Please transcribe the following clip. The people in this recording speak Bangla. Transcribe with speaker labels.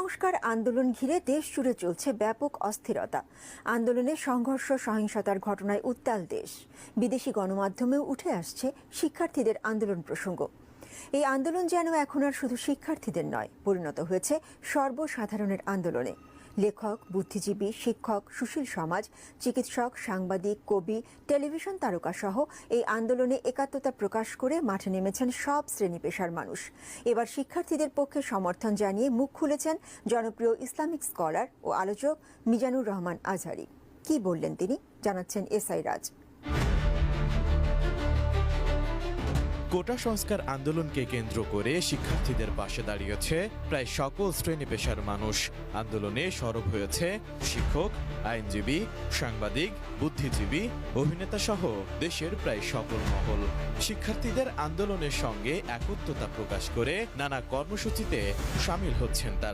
Speaker 1: সংস্কার আন্দোলন ঘিরে দেশ জুড়ে চলছে ব্যাপক অস্থিরতা। আন্দোলনে সংঘর্ষ সহিংসতার ঘটনায় উত্তাল দেশ। বিদেশি গণমাধ্যমেও উঠে আসছে শিক্ষার্থীদের আন্দোলন প্রসঙ্গ। এই আন্দোলন যেন এখন আর শুধু শিক্ষার্থীদের নয়, পরিণত হয়েছে সর্বসাধারণের আন্দোলনে। লেখক, বুদ্ধিজীবী, শিক্ষক, সুশীল সমাজ, চিকিৎসক, সাংবাদিক, কবি, টেলিভিশন তারকা সহ এই আন্দোলনে একাত্মতা প্রকাশ করে মাঠে নেমেছেন সব শ্রেণী পেশার মানুষ। এবার শিক্ষার্থীদের পক্ষে সমর্থন জানিয়ে মুখ খুলেছেন জনপ্রিয় ইসলামিক স্কলার ও আলোচক মিজানুর রহমান আজহারি। কি বললেন তিনি, জানাচ্ছেন এসআই রাজ।
Speaker 2: কোটা সংস্কার আন্দোলনকে কেন্দ্র করে শিক্ষার্থীদের পাশে দাঁড়িয়েছে প্রায় সকল শ্রেণী পেশার মানুষ। আন্দোলনে সরব হয়েছে শিক্ষক, আইনজীবী, সাংবাদিক, বুদ্ধিজীবী, অভিনেতা সহ দেশের প্রায় সকল মহল। শিক্ষার্থীদের আন্দোলনের সঙ্গে একত্রতা প্রকাশ করে নানা কর্মসূচিতে শামিল হচ্ছেন তারা।